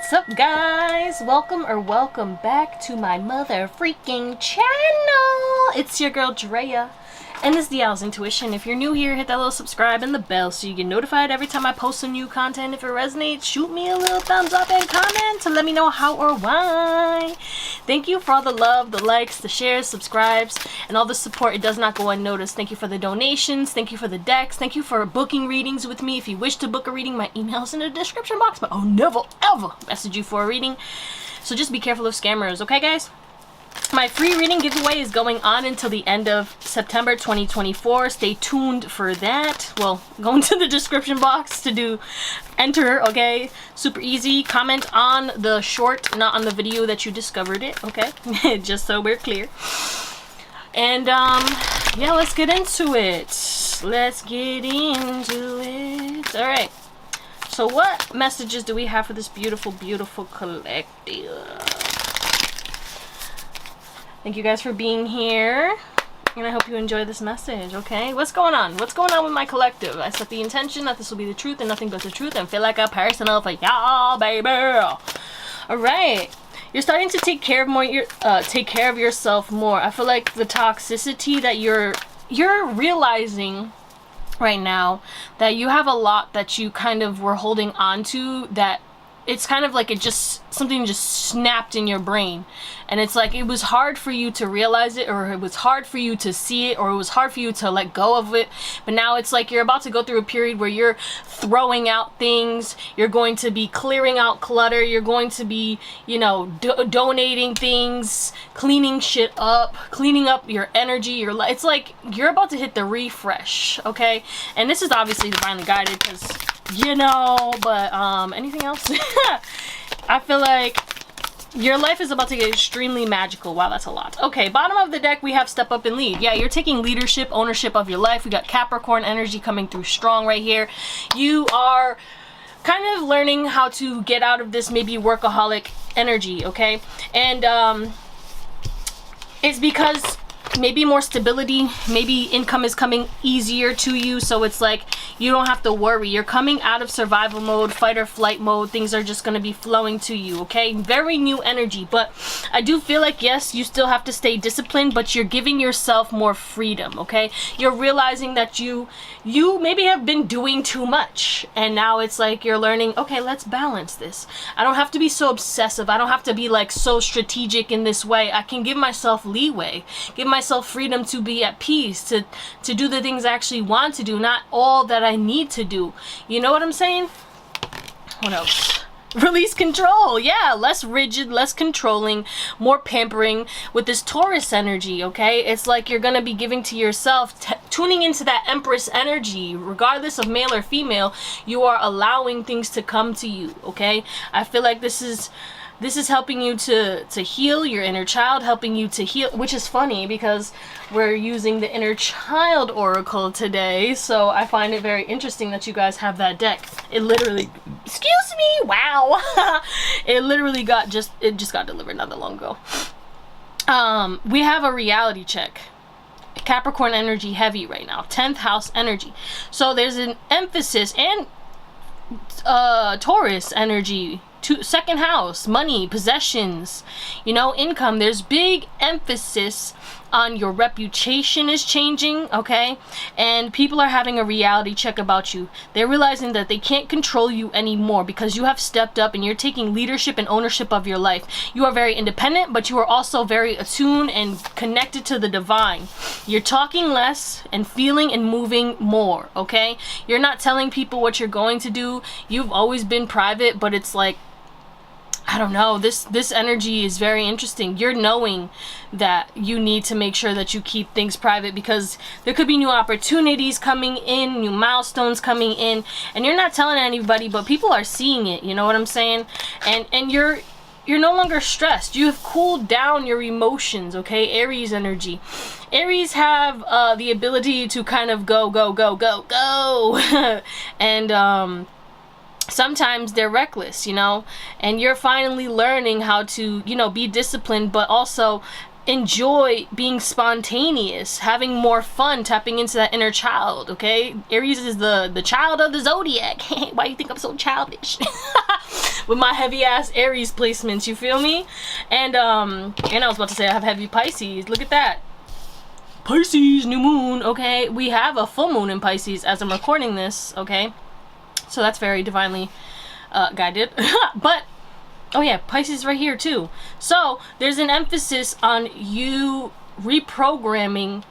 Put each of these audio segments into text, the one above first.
What's up, guys? Welcome back to my mother freaking channel. It's your girl Drea, and this is Theowlsintuition. If you're new here, hit that little subscribe and the bell so you get notified every time I post some new content. If it resonates, shoot me a little thumbs up and comment to let me know how or why. Thank you for all the love, the likes, the shares, subscribes, and all the support. It does not go unnoticed. Thank you for the donations. Thank you for the decks. Thank you for booking readings with me. If you wish to book a reading, my email is in the description box, but I'll never ever message you for a reading. So just be careful of scammers, okay, guys? My free reading giveaway is going on until the end of September 2024. Stay tuned for that. Well, go into the description box to enter, okay? Super easy. Comment on the short, not on the video that you discovered it, okay? Just so we're clear. And, yeah, let's get into it. Alright. So what messages do we have for this beautiful, beautiful collective? Thank you guys for being here, and I hope you enjoy this message, okay? What's going on? What's going on with my collective? I set the intention that this will be the truth and nothing but the truth and feel like a personal for y'all, baby. Alright. You're starting to take care of yourself more. I feel like the toxicity that you're realizing right now, that you have a lot that you kind of were holding on to, that it's kind of like something just snapped in your brain, and it's like it was hard for you to realize it, or it was hard for you to see it, or it was hard for you to let go of it. But now it's like you're about to go through a period where you're throwing out things, you're going to be clearing out clutter, you're going to be, you know, donating things, cleaning shit up, cleaning up your energy, your life. It's like you're about to hit the refresh, okay? And this is obviously divinely guided, because you know, but anything else? I feel like your life is about to get extremely magical. Wow, that's a lot. Okay, bottom of the deck, we have step up and lead. Yeah, you're taking leadership, ownership of your life. We got Capricorn energy coming through strong right here. You are kind of learning how to get out of this maybe workaholic energy, okay? And it's because maybe more stability, maybe income is coming easier to you, so it's like you don't have to worry. You're coming out of survival mode, fight or flight mode. Things are just going to be flowing to you, okay? Very new energy, but I do feel like, yes, you still have to stay disciplined, but you're giving yourself more freedom, okay? You're realizing that you maybe have been doing too much, and now it's like you're learning, okay, let's balance this. I don't have to be so obsessive. I don't have to be like so strategic in this way. I can give myself leeway, give myself freedom to be at peace, to do the things I actually want to do, not all that I need to do. You know what I'm saying? What else? Release control. Yeah, less rigid, less controlling, more pampering with this Taurus energy, okay? It's like you're gonna be giving to yourself, tuning into that Empress energy. Regardless of male or female, you are allowing things to come to you, okay? I feel like this is helping you to heal your inner child, helping you to heal, which is funny because we're using the inner child oracle today, so I find it very interesting that you guys have that deck. It literally, excuse me, wow. It literally just got delivered not that long ago. We have a reality check. Capricorn energy heavy right now, 10th house energy. So there's an emphasis, and Taurus energy, second house, money, possessions, you know, income. There's big emphasis on your reputation is changing, okay? And people are having a reality check about you. They're realizing that they can't control you anymore because you have stepped up and you're taking leadership and ownership of your life. You are very independent, but you are also very attuned and connected to the divine. You're talking less and feeling and moving more, okay? You're not telling people what you're going to do. You've always been private, but it's like, I don't know, this energy is very interesting. You're knowing that you need to make sure that you keep things private because there could be new opportunities coming in, new milestones coming in, and you're not telling anybody, but people are seeing it, you know what I'm saying? And you're no longer stressed. You have cooled down your emotions, okay? Aries energy. Aries have the ability to kind of go and sometimes they're reckless, you know, and you're finally learning how to, you know, be disciplined, but also enjoy being spontaneous, having more fun, tapping into that inner child, okay? Aries is the child of the zodiac. Why do you think I'm so childish? with my heavy ass Aries placements, you feel me? And I was about to say I have heavy Pisces. Look at that. Pisces, new moon, okay? We have a full moon in Pisces as I'm recording this, okay? So that's very divinely guided. But, oh yeah, Pisces right here too. So there's an emphasis on you reprogramming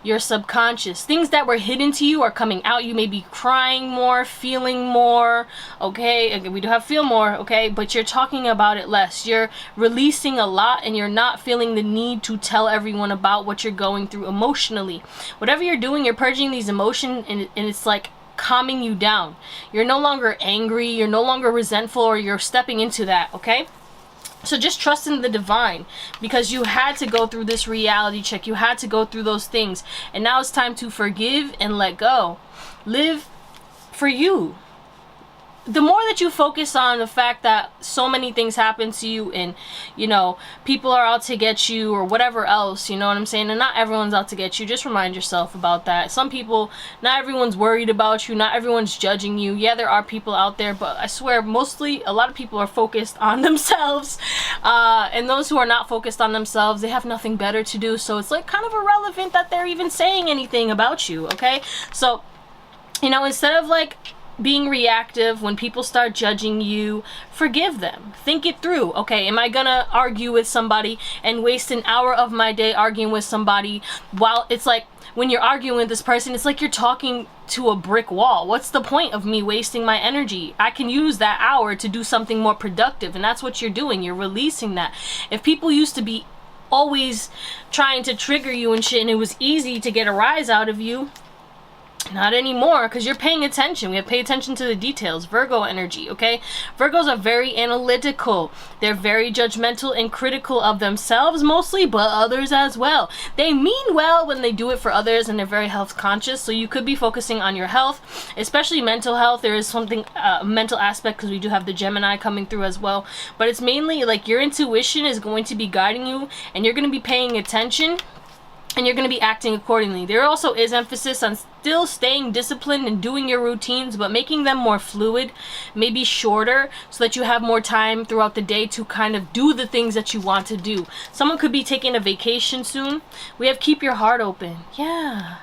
your subconscious. Things that were hidden to you are coming out. You may be crying more, feeling more, okay? We do have feel more, okay? But you're talking about it less. You're releasing a lot and you're not feeling the need to tell everyone about what you're going through emotionally. Whatever you're doing, you're purging these emotions and it's like calming you down. You're no longer angry, you're no longer resentful, or you're stepping into that, okay? So just trust in the divine, because you had to go through this reality check. You had to go through those things. And now it's time to forgive and let go. Live for you. The more that you focus on the fact that so many things happen to you and, you know, people are out to get you or whatever else, you know what I'm saying? And not everyone's out to get you. Just remind yourself about that. Some people, not everyone's worried about you. Not everyone's judging you. Yeah, there are people out there, but I swear mostly a lot of people are focused on themselves. And those who are not focused on themselves, they have nothing better to do. So it's like kind of irrelevant that they're even saying anything about you, okay? So, you know, instead of like being reactive when people start judging you, forgive them. Think it through. Okay, am I gonna argue with somebody and waste an hour of my day arguing with somebody while it's like when you're arguing with this person, it's like you're talking to a brick wall. What's the point of me wasting my energy? I can use that hour to do something more productive, and that's what you're doing. You're releasing that. If people used to be always trying to trigger you and shit and it was easy to get a rise out of you, not anymore, because you're paying attention. We have to pay attention to the details. Virgo energy, okay? Virgos are very analytical. They're very judgmental and critical of themselves mostly, but others as well. They mean well when they do it for others, and they're very health conscious. So you could be focusing on your health, especially mental health. There is something mental aspect, because we do have the Gemini coming through as well. But it's mainly like your intuition is going to be guiding you, and you're going to be paying attention, and you're going to be acting accordingly. There also is emphasis on still staying disciplined and doing your routines, but making them more fluid, maybe shorter, so that you have more time throughout the day to kind of do the things that you want to do. Someone could be taking a vacation soon. We have keep your heart open. Yeah.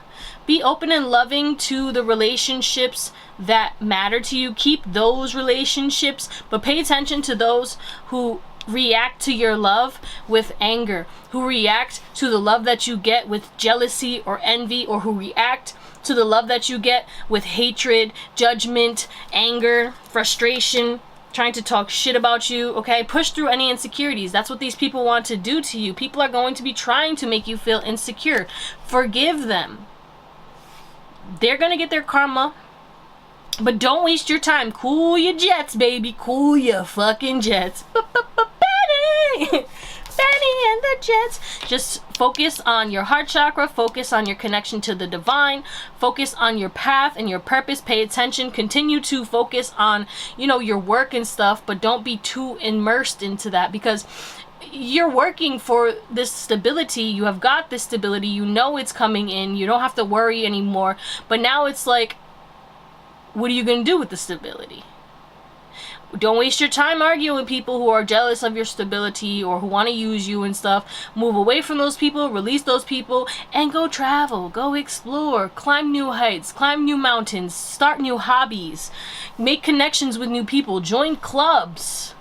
Be open and loving to the relationships that matter to you. Keep those relationships, but pay attention to those who react to your love with anger, who react to the love that you get with jealousy or envy, or who react to the love that you get with hatred, judgment, anger, frustration, trying to talk shit about you, okay? Push through any insecurities. That's what these people want to do to you. People are going to be trying to make you feel insecure. Forgive them. They're gonna get their karma. But don't waste your time. Cool your jets, baby. Cool your fucking jets. Benny! Benny and the Jets. Just focus on your heart chakra. Focus on your connection to the divine. Focus on your path and your purpose. Pay attention. Continue to focus on, you know, your work and stuff, but don't be too immersed into that, because you're working for this stability. You have got this stability. You know it's coming in. You don't have to worry anymore. But now it's like, what are you going to do with the stability? Don't waste your time arguing with people who are jealous of your stability or who want to use you and stuff. Move away from those people, release those people, and go travel, go explore, climb new heights, climb new mountains, start new hobbies, make connections with new people, join clubs.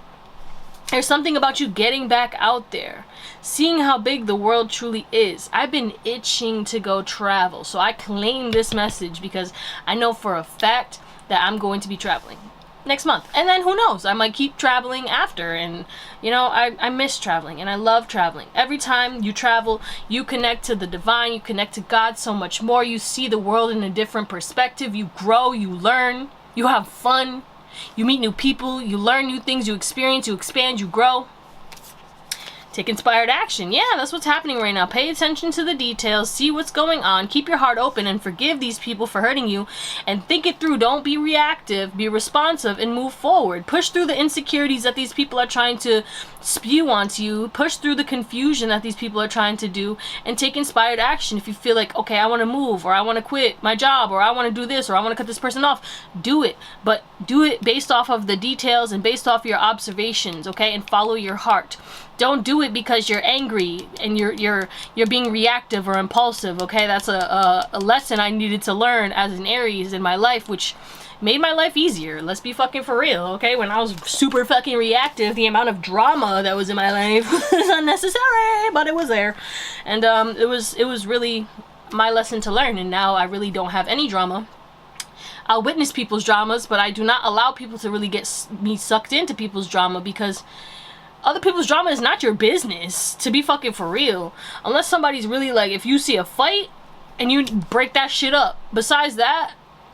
There's something about you getting back out there, seeing how big the world truly is. I've been itching to go travel, so I claim this message because I know for a fact that I'm going to be traveling next month. And then who knows, I might keep traveling after. And you know, I miss traveling and I love traveling. Every time you travel, you connect to the divine, you connect to God so much more. You see the world in a different perspective. You grow, you learn, you have fun. You meet new people, you learn new things, you experience, you expand, you grow. Take inspired action. Yeah, that's what's happening right now. Pay attention to the details. See what's going on. Keep your heart open and forgive these people for hurting you. And think it through. Don't be reactive. Be responsive and move forward. Push through the insecurities that these people are trying to spew onto you. Push through the confusion that these people are trying to do. And take inspired action. If you feel like, okay, I want to move, or I want to quit my job, or I want to do this, or I want to cut this person off, do it. But do it based off of the details and based off your observations, okay? And follow your heart. Don't do it because you're angry and you're being reactive or impulsive, okay? That's a lesson I needed to learn as an Aries in my life, which made my life easier. Let's be fucking for real, okay? When I was super fucking reactive, the amount of drama that was in my life was unnecessary, but it was there. And it was really my lesson to learn, and now I really don't have any drama. I'll witness people's dramas, but I do not allow people to really get me sucked into people's drama, because other people's drama is not your business, to be fucking for real. Unless somebody's really like, if you see a fight and you break that shit up. Besides that,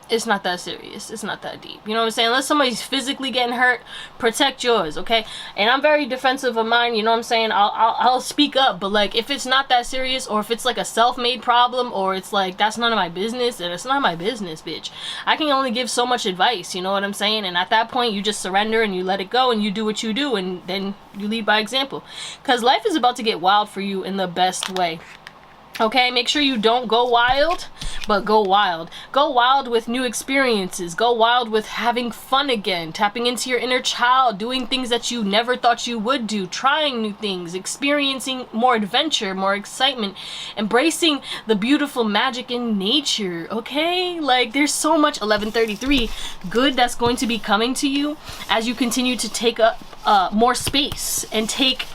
it's not that serious. It's not that deep. You know what I'm saying? Unless somebody's physically getting hurt, protect yours, okay? And I'm very defensive of mine, you know what I'm saying? I'll speak up, but like, if it's not that serious, or if it's like a self-made problem, or it's like, that's none of my business, then it's not my business, bitch. I can only give so much advice, you know what I'm saying? And at that point, you just surrender and you let it go and you do what you do, and then you lead by example. Because life is about to get wild for you in the best way. Okay, make sure you don't go wild, but go wild. Go wild with new experiences. Go wild with having fun again, tapping into your inner child, doing things that you never thought you would do, trying new things, experiencing more adventure, more excitement, embracing the beautiful magic in nature, okay? Like, there's so much 1133 good that's going to be coming to you as you continue to take up more space and take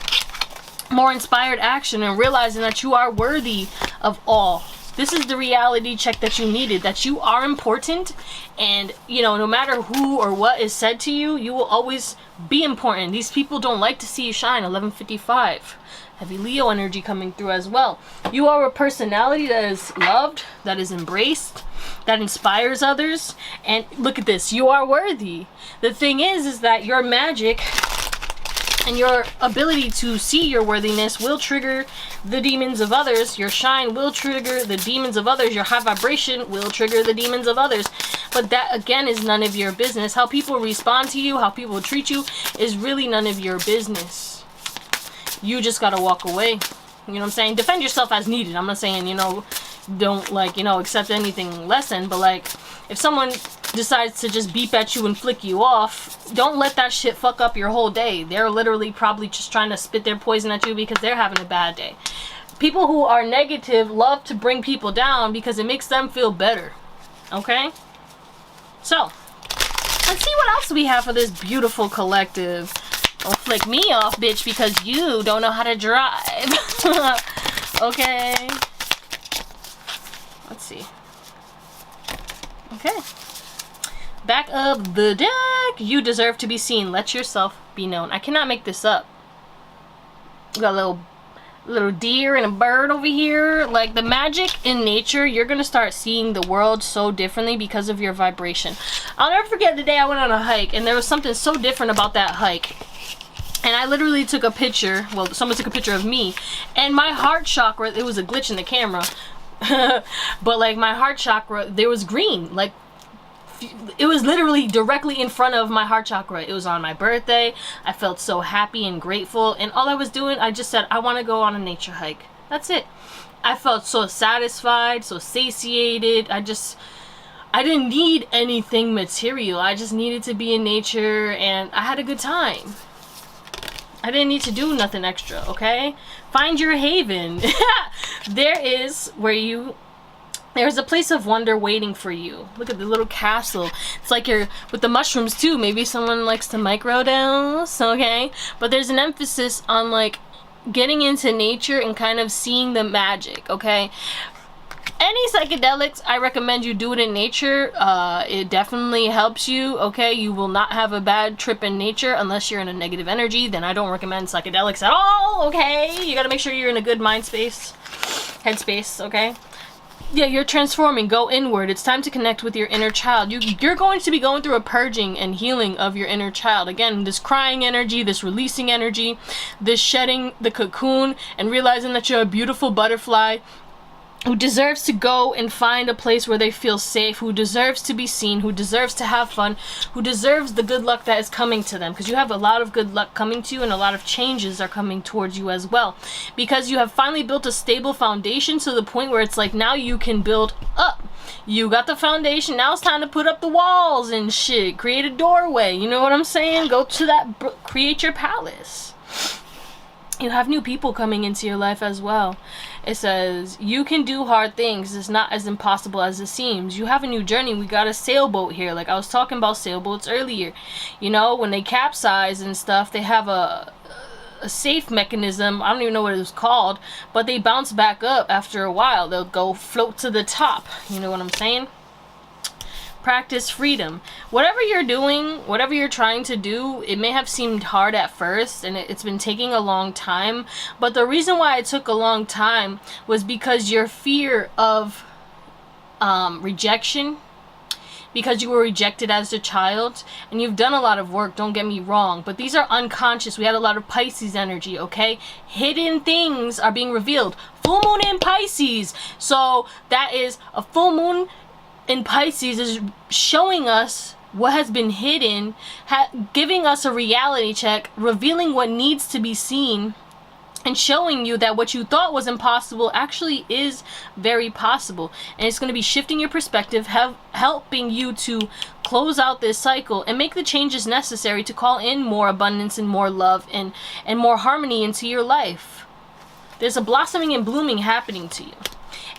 more inspired action, and realizing that you are worthy of all. This is the reality check that you needed, that you are important, and you know, no matter who or what is said to you, you will always be important. These people don't like to see you shine. 1155. Heavy Leo energy coming through as well. You are a personality that is loved, that is embraced, that inspires others, and look at this, you are worthy. The thing is that your magic and your ability to see your worthiness will trigger the demons of others. Your shine will trigger the demons of others. Your high vibration will trigger the demons of others. But that, again, is none of your business. How people respond to you, how people treat you, is really none of your business. You just gotta walk away. You know what I'm saying? Defend yourself as needed. I'm not saying, you know, don't, like, you know, accept anything less than, but like, if someone decides to just beep at you and flick you off, don't let that shit fuck up your whole day. They're literally probably just trying to spit their poison at you because they're having a bad day. People who are negative love to bring people down because it makes them feel better. Okay? So, let's see what else we have for this beautiful collective. Don't flick me off, bitch, because you don't know how to drive. Okay. Let's see. Okay. Back of the deck. You deserve to be seen. Let yourself be known. I cannot make this up. We got a little deer and a bird over here. Like, the magic in nature, you're gonna start seeing the world so differently because of your vibration. I'll never forget the day I went on a hike, and there was something so different about that hike. And I literally took a picture. Well, someone took a picture of me, and my heart chakra, it was a glitch in the camera. But like, my heart chakra, there was green. Like, it was literally directly in front of my heart chakra. It was on my birthday. I felt so happy and grateful, and all I was doing, I just said, I want to go on a nature hike. That's it. I felt so satisfied, so satiated. I didn't need anything material. I just needed to be in nature, and I had a good time. I didn't need to do nothing extra, okay? Find your haven. There's a place of wonder waiting for you. Look at the little castle. It's like you're with the mushrooms too. Maybe someone likes to microdose, okay? But there's an emphasis on like getting into nature and kind of seeing the magic, okay? Any psychedelics, I recommend you do it in nature. It definitely helps you, okay? You will not have a bad trip in nature unless you're in a negative energy. Then I don't recommend psychedelics at all, okay? You gotta make sure you're in a good mind space, head space, okay? Yeah, you're transforming. Go inward. It's time to connect with your inner child. You're going to be going through a purging and healing of your inner child. Again, this crying energy, this releasing energy, this shedding the cocoon and realizing that you're a beautiful butterfly who deserves to go and find a place where they feel safe, who deserves to be seen, who deserves to have fun, who deserves the good luck that is coming to them. Because you have a lot of good luck coming to you, and a lot of changes are coming towards you as well. Because you have finally built a stable foundation to the point where it's like now you can build up. You got the foundation, now it's time to put up the walls and shit. Create a doorway, you know what I'm saying? Go to that, create your palace. You have new people coming into your life as well. It says, you can do hard things. It's not as impossible as it seems. You have a new journey. We got a sailboat here. Like I was talking about sailboats earlier. You know, when they capsize and stuff, they have a safe mechanism. I don't even know what it was called. But they bounce back up after a while. They'll go float to the top. You know what I'm saying? Practice freedom. Whatever you're doing, whatever you're trying to do, it may have seemed hard at first and it's been taking a long time, but the reason why it took a long time was because your fear of rejection, because you were rejected as a child, and you've done a lot of work, don't get me wrong, but these are unconscious. We had a lot of Pisces energy, okay? Hidden things are being revealed. Full moon in Pisces. So that is a full moon in Pisces is showing us what has been hidden, giving us a reality check, revealing what needs to be seen, and showing you that what you thought was impossible actually is very possible. And it's going to be shifting your perspective, helping you to close out this cycle and make the changes necessary to call in more abundance and more love and more harmony into your life. There's a blossoming and blooming happening to you.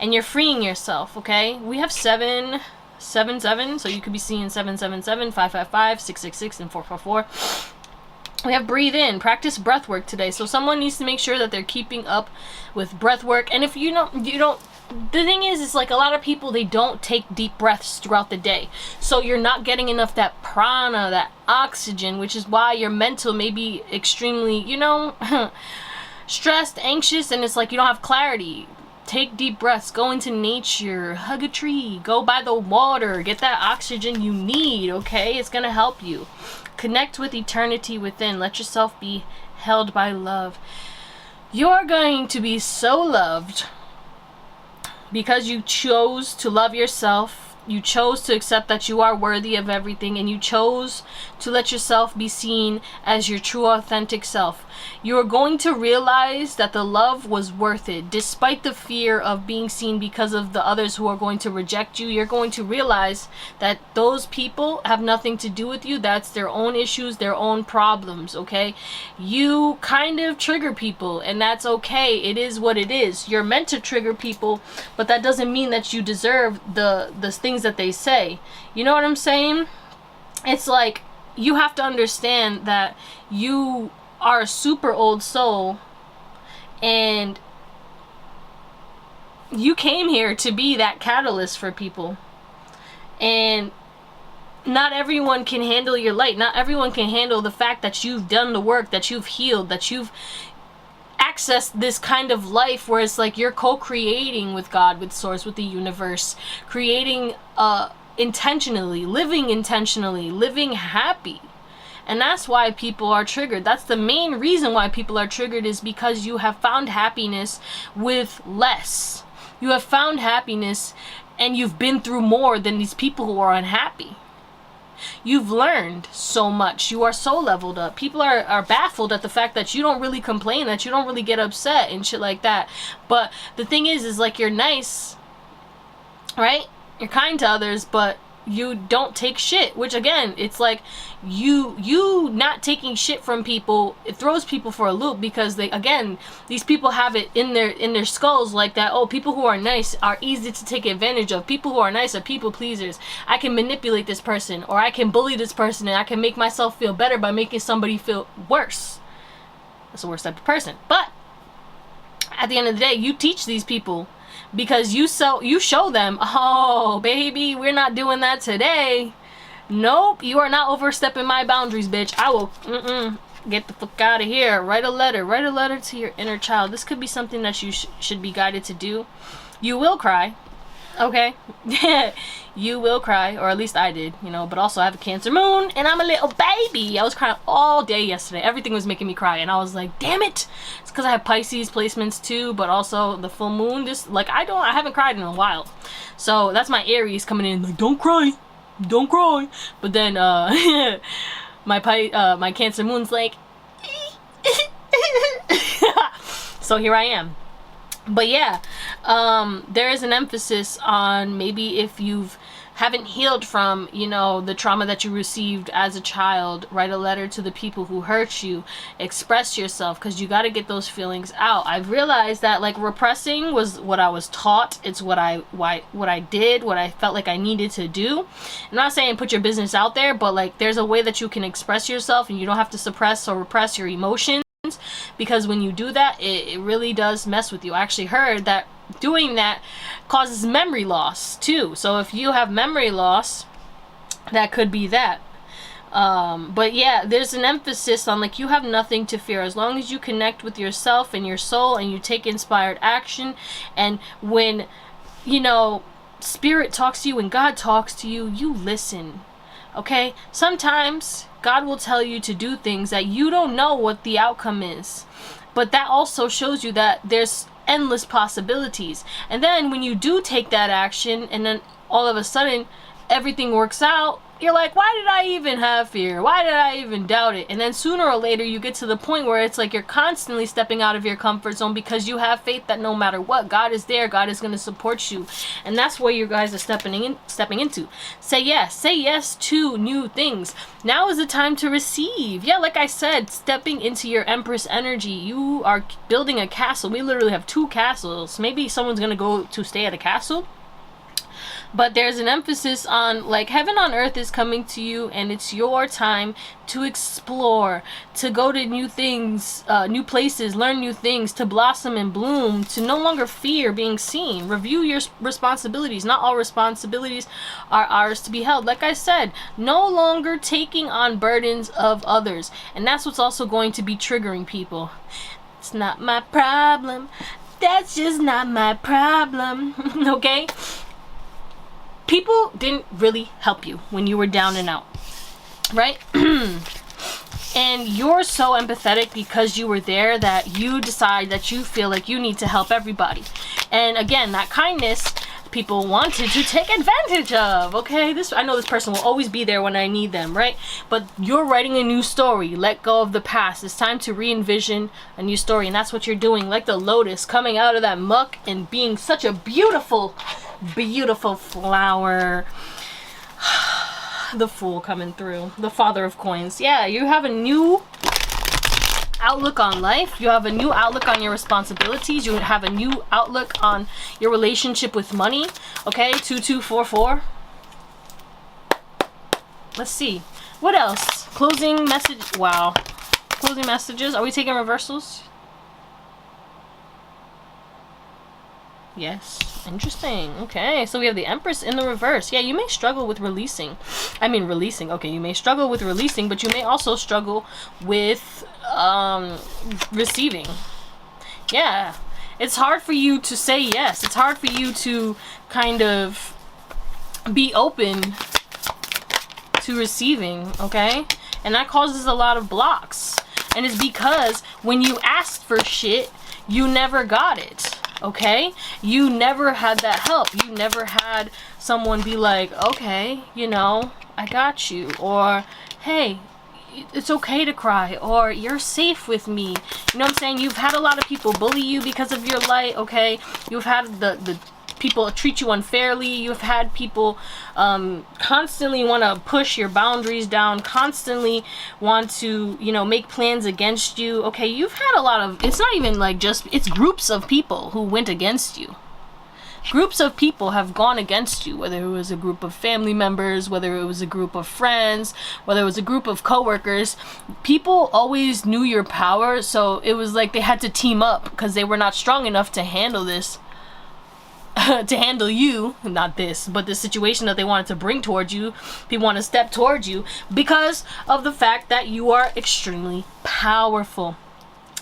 And you're freeing yourself, okay? We have 777, so you could be seeing 777, 555, 666, and 444. We have breathe in, practice breath work today. So someone needs to make sure that they're keeping up with breath work. And if you don't, the thing is like a lot of people, they don't take deep breaths throughout the day. So you're not getting enough that prana, that oxygen, which is why your mental may be extremely, you know, stressed, anxious, and it's like you don't have clarity. Take deep breaths, go into nature, hug a tree, go by the water, get that oxygen you need, okay? It's gonna help you. Connect with eternity within. Let yourself be held by love. You're going to be so loved because you chose to love yourself. You chose to accept that you are worthy of everything, and you chose to let yourself be seen as your true authentic self. You are going to realize that the love was worth it, despite the fear of being seen because of the others who are going to reject you. You're going to realize that those people have nothing to do with you. That's their own issues, their own problems, okay? You kind of trigger people, and that's okay. It is what it is. You're meant to trigger people, but that doesn't mean that you deserve the things that they say. You know what I'm saying? It's like you have to understand that you are a super old soul and you came here to be that catalyst for people, and not everyone can handle your light. Not everyone can handle the fact that you've done the work, that you've healed, that you've accessed this kind of life where it's like you're co-creating with God, with Source, with the universe, creating intentionally, living happy. And that's why people are triggered. That's the main reason why people are triggered, is because you have found happiness with less. You have found happiness and you've been through more than these people who are unhappy. You've learned so much. You are so leveled up. People are baffled at the fact that you don't really complain, that you don't really get upset and shit like that. But the thing is like you're nice, right? You're kind to others, but you don't take shit, which again, it's like you not taking shit from people, it throws people for a loop, because they, again, these people have it in their skulls like that. Oh, people who are nice are easy to take advantage of. People who are nice are people pleasers. I can manipulate this person, or I can bully this person, and I can make myself feel better by making somebody feel worse. That's the worst type of person. But at the end of the day, you teach these people, because you show them, oh baby, we're not doing that today. Nope, you are not overstepping my boundaries, bitch. I will get the fuck out of here. Write a letter to your inner child. This could be something that you should be guided to do. You will cry. Okay? You will cry, or at least I did, you know, but also I have a Cancer moon and I'm a little baby. I was crying all day yesterday. Everything was making me cry, and I was like, damn it. It's because I have Pisces placements too, but also the full moon. Just like I haven't cried in a while. So that's my Aries coming in like, don't cry. Don't cry. But then my Cancer moon's like so here I am. But yeah, there is an emphasis on maybe if you've haven't healed from, you know, the trauma that you received as a child, write a letter to the people who hurt you, express yourself, because you got to get those feelings out. I've realized that like repressing was what I was taught. It's what I did, what I felt like I needed to do. I'm not saying put your business out there, but like there's a way that you can express yourself and you don't have to suppress or repress your emotions. Because when you do that, it really does mess with you. I actually heard that doing that causes memory loss too. So if you have memory loss, that could be that. But yeah, there's an emphasis on like you have nothing to fear as long as you connect with yourself and your soul and you take inspired action. And when, you know, spirit talks to you and God talks to you, you listen. Okay? Sometimes God will tell you to do things that you don't know what the outcome is. But that also shows you that there's endless possibilities. And then when you do take that action and then all of a sudden everything works out, you're like, why did I even have fear? Why did I even doubt it? And then sooner or later you get to the point where it's like you're constantly stepping out of your comfort zone because you have faith that no matter what, God is there. God is going to support you. And that's where you guys are stepping into. Say yes to new things. Now is the time to receive. Yeah, like I said, stepping into your Empress energy. You are building a castle. We literally have 2 castles. Maybe someone's going to go to stay at a castle. But there's an emphasis on like heaven on earth is coming to you, and it's your time to explore, to go to new things, new places, learn new things, to blossom and bloom, to no longer fear being seen. Review your responsibilities. Not all responsibilities are ours to be held. Like I said, no longer taking on burdens of others. And that's what's also going to be triggering people. It's not my problem. That's just not my problem. Okay? People didn't really help you when you were down and out, right? And you're so empathetic because you were there that you decide that you feel like you need to help everybody. And again, that kindness people wanted to take advantage of, okay? I know this person will always be there when I need them, right? But you're writing a new story. Let go of the past. It's time to re-envision a new story, and that's what you're doing. Like the lotus coming out of that muck and being such a beautiful, beautiful flower. The Fool coming through. The Father of Coins. Yeah, you have a new outlook on life. You have a new outlook on your responsibilities. You have a new outlook on your relationship with money. Okay, 2244. Let's see. What else? Closing message. Wow. Closing messages. Are we taking reversals? Yes. Interesting. Okay, so we have the Empress in the reverse. Yeah, you may struggle with releasing. Okay, you may struggle with releasing, but you may also struggle with receiving. Yeah. It's hard for you to say yes. It's hard for you to kind of be open to receiving, okay? And that causes a lot of blocks. And it's because when you asked for shit, you never got it. Okay, you never had that help. You never had someone be like, okay, you know, I got you, or hey, it's okay to cry, or you're safe with me. You know what I'm saying? You've had a lot of people bully you because of your light. Okay, you've had the people treat you unfairly. You've had people constantly want to push your boundaries down, constantly want to, you know, make plans against you. Okay, you've had a lot of, it's not even like just, it's groups of people who went against you. Groups of people have gone against you, whether it was a group of family members, whether it was a group of friends, whether it was a group of coworkers. People always knew your power, so it was like they had to team up because they were not strong enough to handle this. To handle you, not this, but the situation that they wanted to bring towards you. People want to step towards you because of the fact that you are extremely powerful.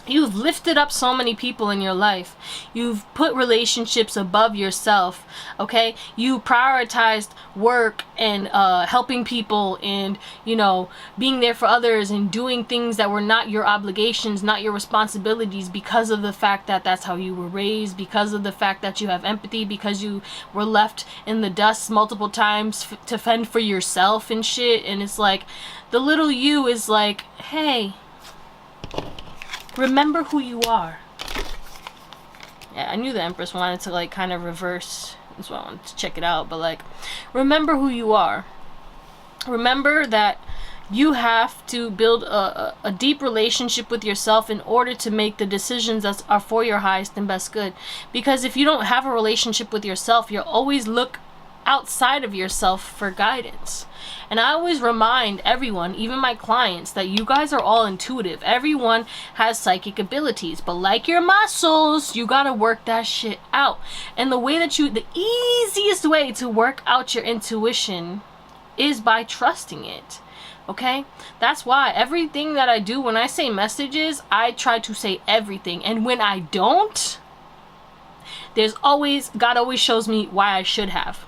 You've lifted up so many people in your life. You've put relationships above yourself, okay? You prioritized work and helping people and, you know, being there for others and doing things that were not your obligations, not your responsibilities, because of the fact that that's how you were raised, because of the fact that you have empathy, because you were left in the dust multiple times to fend for yourself and shit. And it's like, the little you is like, hey, remember who you are. Yeah, I knew the Empress wanted to like kind of reverse. That's why I wanted to check it out. But like, remember who you are. Remember that you have to build a deep relationship with yourself in order to make the decisions that are for your highest and best good. Because if you don't have a relationship with yourself, you'll always look outside of yourself for guidance. And I always remind everyone, even my clients, that you guys are all intuitive. Everyone has psychic abilities, but like your muscles, you gotta work that shit out. And the easiest way to work out your intuition is by trusting it. Okay? That's why everything that I do, when I say messages, I try to say everything. And when I don't, God always shows me why I should have.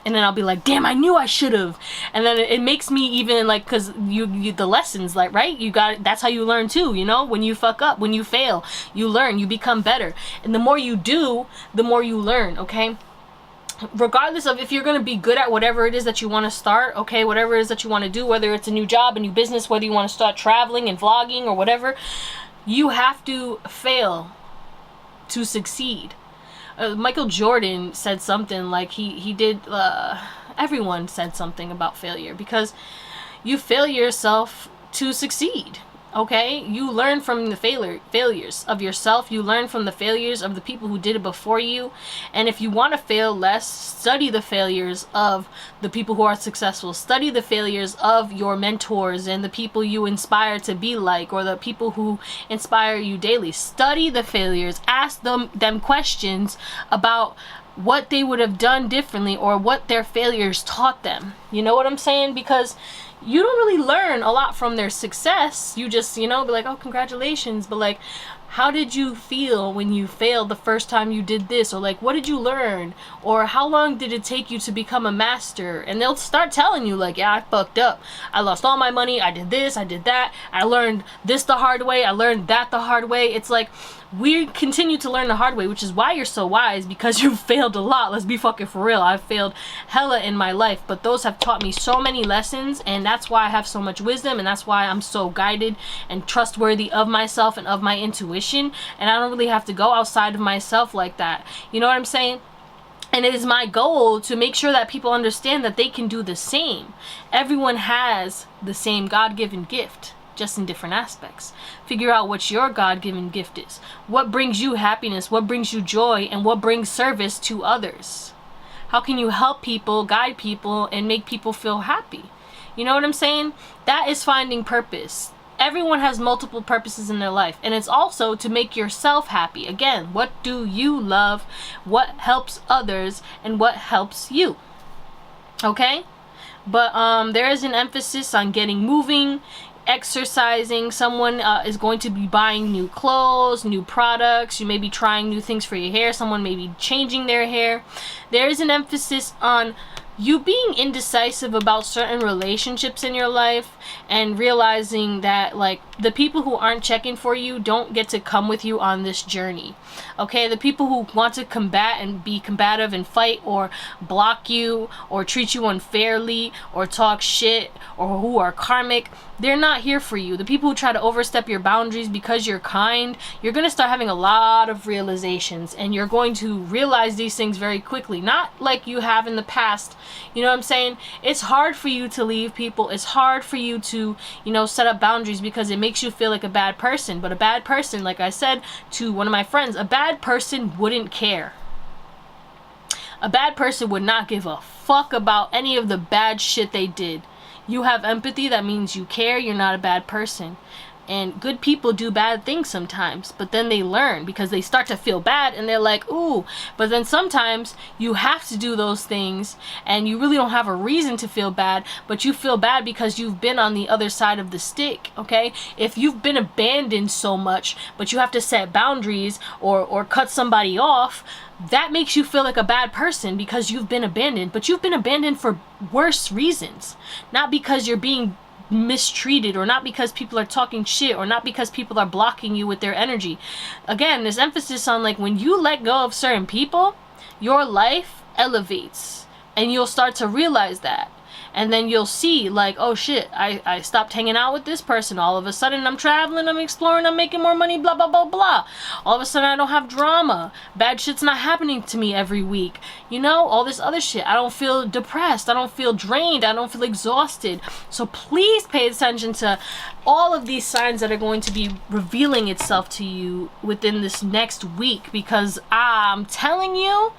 And then I'll be like, damn, I knew I should have. And then it makes me even like, because you the lessons, like, right? That's how you learn too, you know? When you fuck up, when you fail, you learn, you become better. And the more you do, the more you learn, okay? Regardless of if you're going to be good at whatever it is that you want to start, okay? Whatever it is that you want to do, whether it's a new job, a new business, whether you want to start traveling and vlogging or whatever, you have to fail to succeed. Michael Jordan said something like everyone said something about failure, because you fail yourself to succeed. Okay, you learn from the failures of yourself. You learn from the failures of the people who did it before you. And if you want to fail less, study the failures of the people who are successful. Study the failures of your mentors and the people you inspire to be like, or the people who inspire you daily. Study the failures. Ask them questions about what they would have done differently or what their failures taught them. You know what I'm saying? Because you don't really learn a lot from their success. You just, be like, oh, congratulations. But like, how did you feel when you failed the first time you did this? Or like, what did you learn? Or how long did it take you to become a master? And they'll start telling you like, yeah, I fucked up. I lost all my money. I did this. I did that. I learned this the hard way. I learned that the hard way. It's like, we continue to learn the hard way, which is why you're so wise, because you failed a lot. Let's be fucking for real. I've failed hella in my life, but those have taught me so many lessons, and that's why I have so much wisdom, and that's why I'm so guided and trustworthy of myself and of my intuition, and I don't really have to go outside of myself like that. You know what I'm saying? And it is my goal to make sure that people understand that they can do the same. Everyone has the same God-given gift, just in different aspects. Figure out what your God-given gift is. What brings you happiness, what brings you joy, and what brings service to others. How can you help people, guide people, and make people feel happy? You know what I'm saying? That is finding purpose. Everyone has multiple purposes in their life, and it's also to make yourself happy. Again, what do you love? What helps others? And what helps you? Okay? But there is an emphasis on getting moving, exercising. Someone is going to be buying new clothes, new products. You may be trying new things for your hair. Someone may be changing their hair. There is an emphasis on you being indecisive about certain relationships in your life, and realizing that like the people who aren't checking for you don't get to come with you on this journey. Okay, the people who want to combat and be combative and fight or block you or treat you unfairly or talk shit or who are karmic, they're not here for you. The people who try to overstep your boundaries because you're kind, you're going to start having a lot of realizations, and you're going to realize these things very quickly, not like you have in the past. You know what I'm saying? It's hard for you to leave people. It's hard for you to, set up boundaries because it makes you feel like a bad person. But a bad person, like I said to one of my friends, a bad person wouldn't care. A bad person would not give a fuck about any of the bad shit they did. You have empathy, that means you care. You're not a bad person. And good people do bad things sometimes, but then they learn because they start to feel bad and they're like, ooh. But then sometimes you have to do those things and you really don't have a reason to feel bad, but you feel bad because you've been on the other side of the stick, okay? If you've been abandoned so much, but you have to set boundaries or cut somebody off, that makes you feel like a bad person because you've been abandoned, but you've been abandoned for worse reasons, not because you're being mistreated, or not because people are talking shit, or not because people are blocking you with their energy. Again, this emphasis on like when you let go of certain people, your life elevates and you'll start to realize that. And then you'll see like, oh shit, I stopped hanging out with this person. All of a sudden I'm traveling, I'm exploring, I'm making more money, blah, blah, blah, blah. All of a sudden I don't have drama. Bad shit's not happening to me every week. You know, all this other shit. I don't feel depressed. I don't feel drained. I don't feel exhausted. So please pay attention to all of these signs that are going to be revealing itself to you within this next week, because I'm telling you,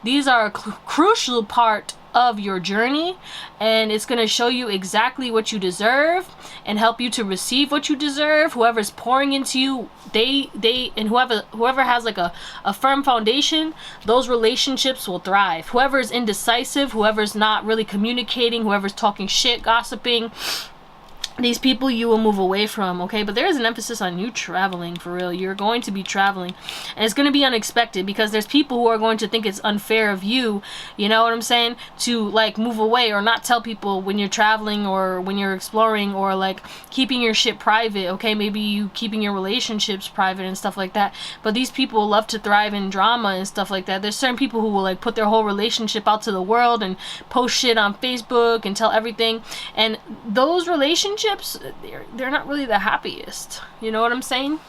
these are a crucial part of your journey, and it's going to show you exactly what you deserve and help you to receive what you deserve. Whoever's pouring into you, they and whoever has like a firm foundation, those relationships will thrive. Whoever's indecisive, whoever's not really communicating, whoever's talking shit, gossiping, these people you will move away from, okay? But there is an emphasis on you traveling, for real. You're going to be traveling, and it's going to be unexpected because there's people who are going to think it's unfair of you, you know what I'm saying, to like move away or not tell people when you're traveling or when you're exploring, or like keeping your shit private, okay? Maybe you keeping your relationships private and stuff like that. But these people love to thrive in drama and stuff like that. There's certain people who will like put their whole relationship out to the world and post shit on Facebook and tell everything, and those relationships, they're not really the happiest. You know what I'm saying?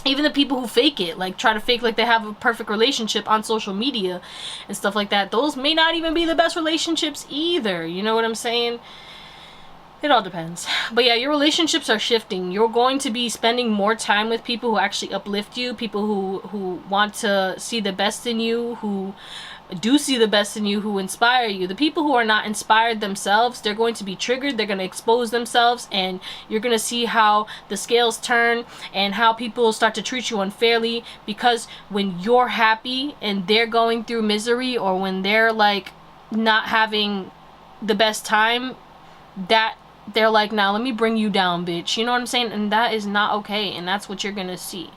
Even the people who fake it, like try to fake like they have a perfect relationship on social media and stuff like that, those may not even be the best relationships either. You know what I'm saying? It all depends. But yeah, your relationships are shifting. You're going to be spending more time with people who actually uplift you, people who want to see the best in you, who do see the best in you, who inspire you. The people who are not inspired themselves, they're going to be triggered, they're going to expose themselves, and you're going to see how the scales turn and how people start to treat you unfairly, because when you're happy and they're going through misery, or when they're like not having the best time, that they're like, now let me bring you down, bitch. You know what I'm saying? And that is not okay, and that's what you're going to see.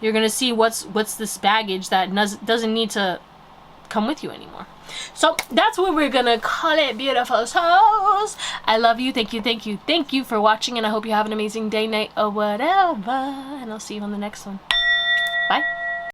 You're going to see what's this baggage that doesn't need to come with you anymore. So that's what we're gonna call it, beautiful souls. I love you. Thank you for watching, and I hope you have an amazing day, night, or whatever, and I'll see you on the next one. Bye.